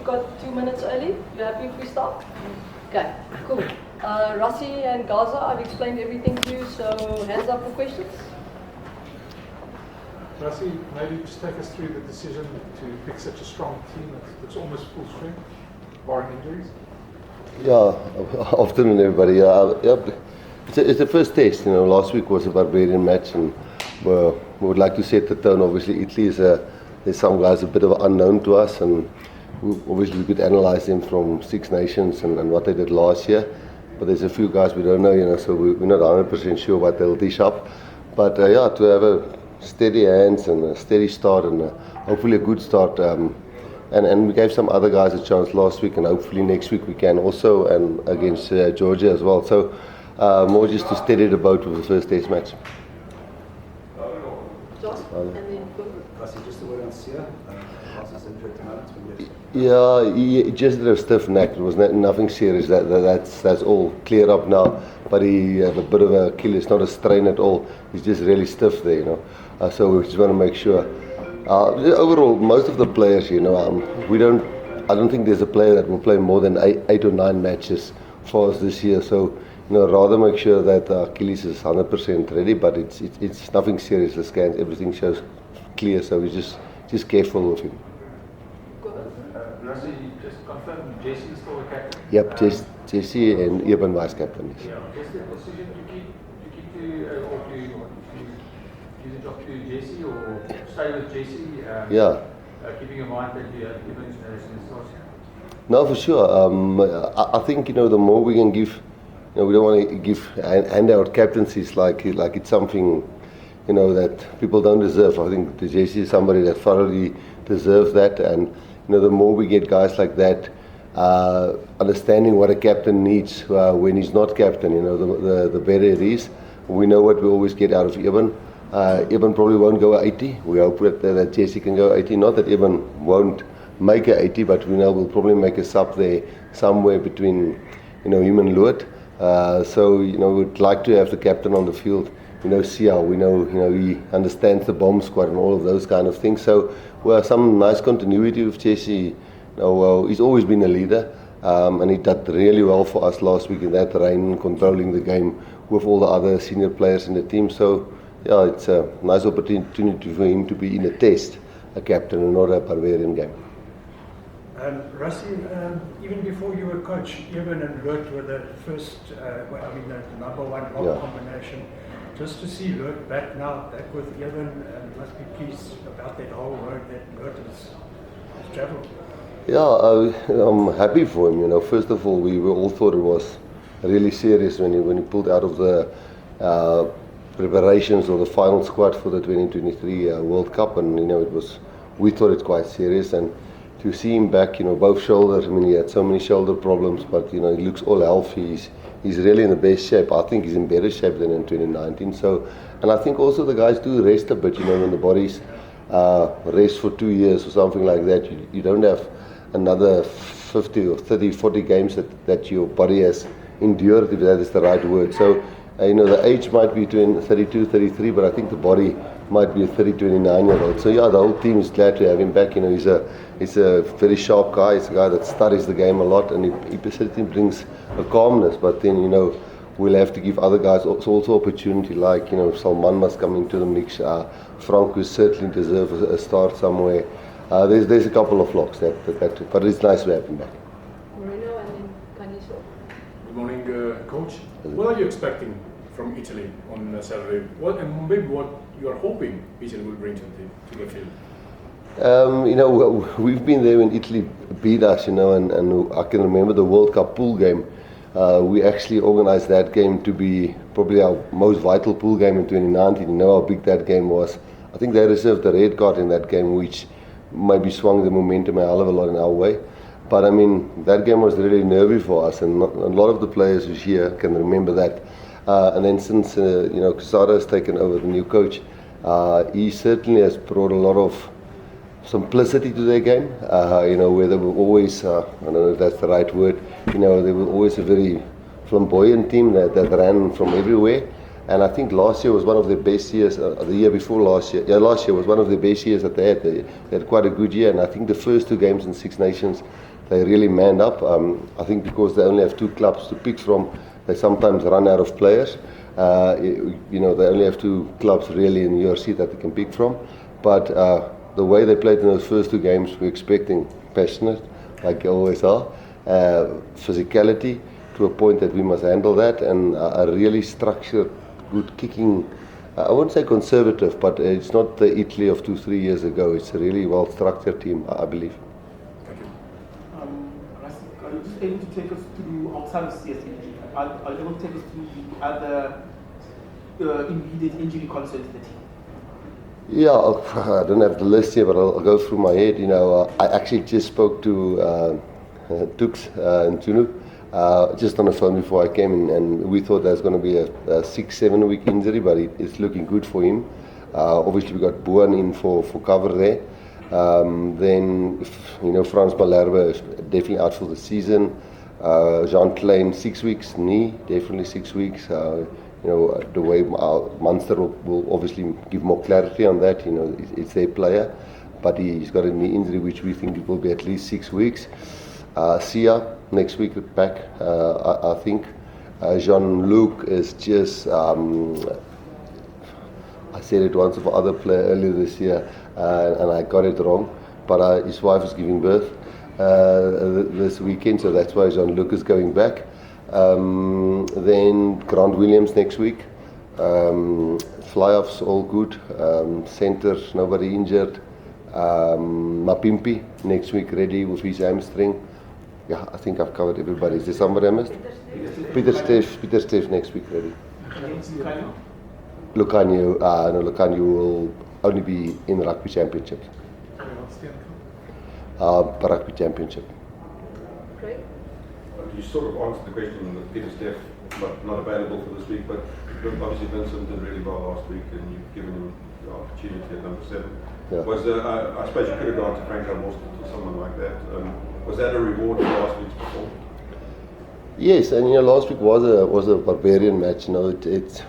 got 2 minutes early. You happy if we start? Okay, cool. Rassie and Gaza, I've explained everything to you, so hands up for questions. Rassie, maybe just take us through the decision to pick such a strong team that's almost full strength, barring injuries. Yeah, afternoon everybody. It's the first test. Last week was a barbarian match, and we would like to set the tone. Obviously, Italy there's some guys a bit of unknown to us, and obviously we could analyse them from Six Nations and what they did last year. But there's a few guys we don't know, so we're not 100% sure what they'll dish up. But to have a steady hands and a steady start and hopefully a good start. And we gave some other guys a chance last week, and hopefully next week we can also, and against Georgia as well. So more just to steady the boat with the first test match. Josh, and then Rassie, just a word on Sia. How's injured at the moment? Yeah, he just did a stiff neck. It was nothing serious. That's all cleared up now. But he had a bit of a Achilles, not a strain at all. He's just really stiff there, So we just want to make sure. Overall, most of the players, I don't think there's a player that will play more than 8 or 9 matches for us this year. So, rather make sure that Achilles is 100% ready. But it's nothing serious. The scans, everything shows clear. So we just careful with him. Rassie, just confirm, Jesse is still the captain? Yep, Jesse and Eben vice captain. Yeah. Is the decision to keep to give the job to Jesse or stay with Jesse? Keeping in mind that you have Eben as an source. No, for sure. I think the more we can give, we don't want to give hand out captaincies like it's something that people don't deserve. I think Jesse is somebody that thoroughly deserves that, and the more we get guys like that, understanding what a captain needs when he's not captain, the better it is. We know what we always get out of Eben. Eben probably won't go 80. We hope that Jesse can go 80. Not that Eben won't make a 80, but we know we'll probably make a sub there somewhere between him and Lood. So we'd like to have the captain on the field. Sia, we know he understands the bomb squad and all of those kind of things. So some nice continuity with Jesse. He's always been a leader, and he did really well for us last week in that rain, controlling the game with all the other senior players in the team. So it's a nice opportunity for him to be in a test, a captain, and not a barbarian game. Rassie, even before you were coach, Eben and Lood were the first, the number one lock combination. Just to see Lood back now, back with Eben, must be pleased about that whole road that Lood has travelled. Yeah, I'm happy for him. First of all, we all thought it was really serious when he pulled out of the preparations or the final squad for the 2023 World Cup, and we thought it's quite serious. And to see him back, both shoulders. He had so many shoulder problems, but he looks all healthy. He's really in the best shape. I think he's in better shape than in 2019. So, and I think also the guys do rest a bit. When the bodies rest for 2 years or something like that, you don't have another 50 or 30, 40 games that your body has endured, if that is the right word. So, the age might be between 32, 33, but I think the body might be a 30, 29-year-old. So, the whole team is glad to have him back. He's a very sharp guy. He's a guy that studies the game a lot, and he certainly brings a calmness. But then, we'll have to give other guys also opportunity, like, Salman must come into the mix. Franco certainly deserves a start somewhere. There's a couple of locks but it's nice to have him back. Marino and then Kanisha. Good morning, Coach. What are you expecting from Italy on Saturday? And maybe what you are hoping Italy will bring to the field? We've been there when Italy beat us, and I can remember the World Cup pool game. We actually organised that game to be probably our most vital pool game in 2019. You know how big that game was. I think they reserved a red card in that game, which maybe swung the momentum a hell of a lot in our way. But that game was really nervy for us, and a lot of the players who's here can remember that. And then since Quesada has taken over, the new coach, he certainly has brought a lot of simplicity to their game. Where they were always, I don't know if that's the right word. They were always a very flamboyant team that ran from everywhere. And I think last year was one of their best years. The year before last year, last year was one of the best years that they had. They had quite a good year, and I think the first 2 games in Six Nations, they really manned up. I think because they only have 2 clubs to pick from, they sometimes run out of players. They only have 2 clubs really in URC that they can pick from. But the way they played in those first 2 games, we're expecting passionate, like you always are, physicality to a point that we must handle that, and a really structured, good kicking. I wouldn't say conservative, but it's not the Italy of 2-3 years ago. It's a really well-structured team, I believe. Thank you. Rassie, are you just able to take us through, outside of CSE, are you able to take us through the other immediate injury concerns in the team? Yeah, I don't have the list here, but I'll go through my head. I actually just spoke to Tux in Tunu, just on the phone before I came in, and we thought there was going to be a 6-7 week injury, but it's looking good for him. Obviously, we got Boan in for cover there. Then, Frans Malherbe is definitely out for the season. Jean Klein, 6 weeks, knee, definitely 6 weeks. The way Munster will obviously give more clarity on that. It's their player, but he's got a knee injury, which we think it will be at least 6 weeks. Sia next week back, I think. Jean-Luc is just, I said it once of other player earlier this year, and I got it wrong, but his wife is giving birth this weekend, so that's why Jean-Luc is going back. Then Grant Williams next week. Fly-offs all good. Center, nobody injured. Mapimpi next week ready with his hamstring. Yeah, I think I've covered everybody. Is there somebody I missed? Peter Steff next week ready. Lucanio will only be in the rugby championship. Rugby championship. Great. You sort of answered the question with Peter Steff not available for this week, but obviously Vincent did really well last week, and you've given him the opportunity at number 7. Yeah. I suppose you could have gone to Franco Mostert or someone like that. Was that a reward for last week's performance? Yes, and last week was a barbarian match. There's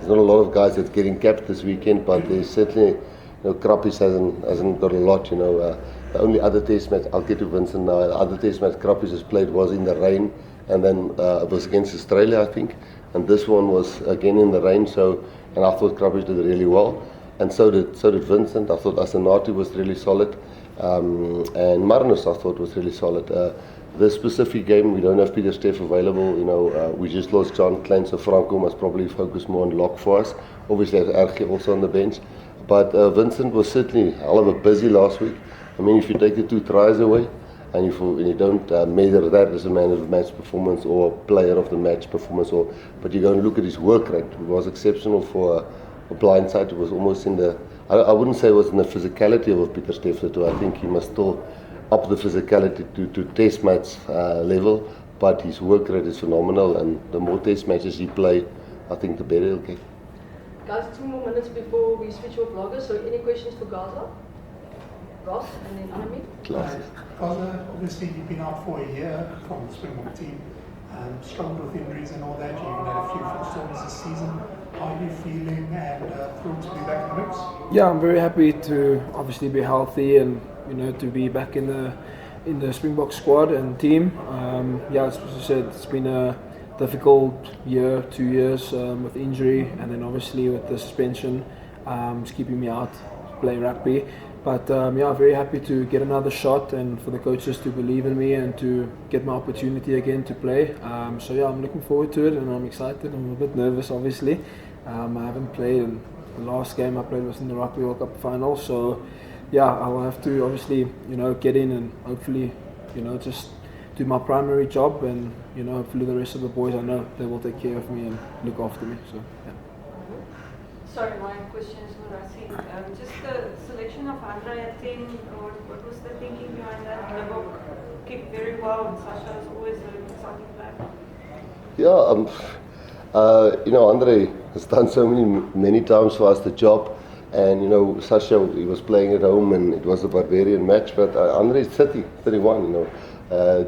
not a lot of guys that's getting capped this weekend, but there's certainly, Krappies hasn't got a lot. The only other test match, I'll get to Vincent now. The other test match Krappies has played was in the rain, and then it was against Australia, I think. And this one was again in the rain. And I thought Krappies did really well, and so did Vincent. I thought Asenati was really solid, and Marnus I thought was really solid. This specific game, we don't have Peter Steff available. We just lost John Klein, so Franco must probably focus more on lock for us. Obviously, there's Ergie also on the bench, but Vincent was certainly a hell of a busy last week. I mean, if you take the 2 tries away, and you don't measure that as a man of the match performance or player of the match performance, but you go and look at his work rate. It was exceptional for a blind side. It was almost in the, I wouldn't say it was in the physicality of Peter Steff. I think he must still up the physicality to test match level, but his work rate is phenomenal, and the more test matches he play, I think the better he'll get. Guys, 2 more minutes before we switch off vloggers, so any questions for Gaza? Ross and then Anami? Classes. Gaza, obviously you've been out for a year from the Springbok team, struggled with injuries and all that. You even had a few full storms this season. How are you feeling, and thrilled to be back in the mix? Yeah, I'm very happy to obviously be healthy and to be back in the Springbok squad and team. As I said, it's been a difficult year, 2 years with injury, and then obviously with the suspension, it's keeping me out playing rugby. But very happy to get another shot, and for the coaches to believe in me and to get my opportunity again to play. I'm looking forward to it, and I'm excited. I'm a bit nervous, obviously. I haven't played, and the last game I played was in the Rugby World Cup final. So I'll have to obviously get in and hopefully just do my primary job, and hopefully the rest of the boys, I know they will take care of me and look after me. So yeah. Sorry, my question is for Rassie. Just the selection of Andre at 10, what was the thinking behind that? The book kicked very well, and Sasha is always doing something back. Andre has done so many times for us the job, and Sasha, he was playing at home, and it was a barbarian match. But Andre is 31.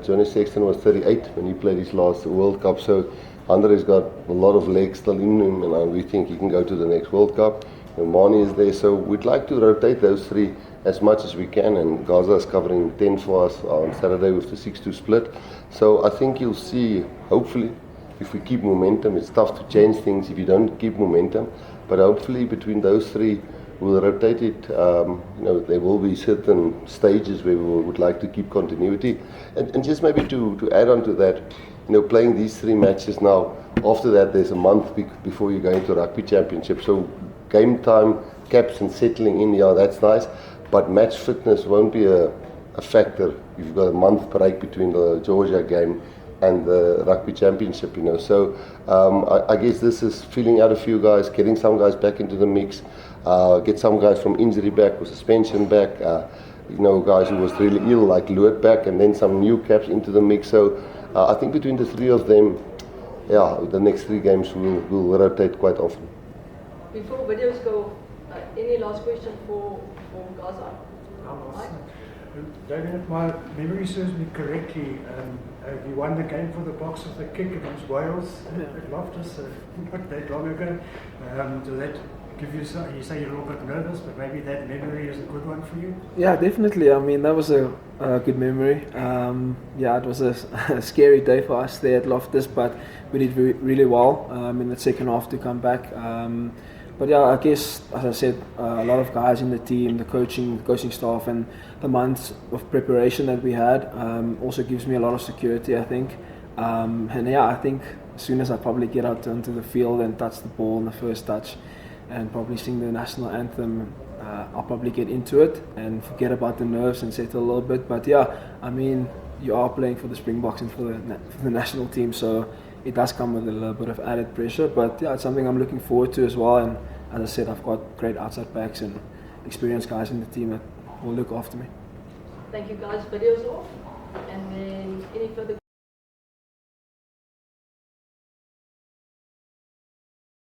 Johnny Sexton was 38 when he played his last World Cup. So Andre's got a lot of legs still in him, and we think he can go to the next World Cup. Mane is there, so we'd like to rotate those three as much as we can, and Gaza is covering 10 for us on Saturday with the 6-2 split. So I think you'll see, hopefully, if we keep momentum. It's tough to change things if you don't keep momentum, but hopefully between those three we'll rotate it. There will be certain stages where we would like to keep continuity, and just maybe to add on to that, playing these three matches now, after that there's a month before you go into Rugby Championship, so game time, caps and settling in, that's nice, but match fitness won't be a factor if you've got a month break between the Georgia game and the Rugby Championship, so I guess this is feeling out a few guys, getting some guys back into the mix, get some guys from injury back or suspension back, guys who was really ill like Lood back, and then some new caps into the mix. So I think between the three of them, the next three games will rotate quite often. Before videos go, any last question for Gaza? Damian, if my memory serves me correctly, you won the game for the box of the kick against Wales at Loftus not that long ago. Does that give you some, you say you're a little bit nervous, but maybe that memory is a good one for you? Yeah, definitely. I mean, that was a good memory. It was a scary day for us there at Loftus, but we did really well in the second half to come back. But yeah, I guess, as I said, a lot of guys in the team, the coaching staff, and the months of preparation that we had also gives me a lot of security, I think. I think as soon as I probably get out onto the field and touch the ball in the first touch and probably sing the national anthem, I'll probably get into it and forget about the nerves and settle a little bit. But yeah, I mean, you are playing for the Springboks and for the national team, so it does come with a little bit of added pressure, but yeah, it's something I'm looking forward to as well. And as I said, I've got great outside backs and experienced guys in the team that will look after me. Thank you guys. Videos off, and then any further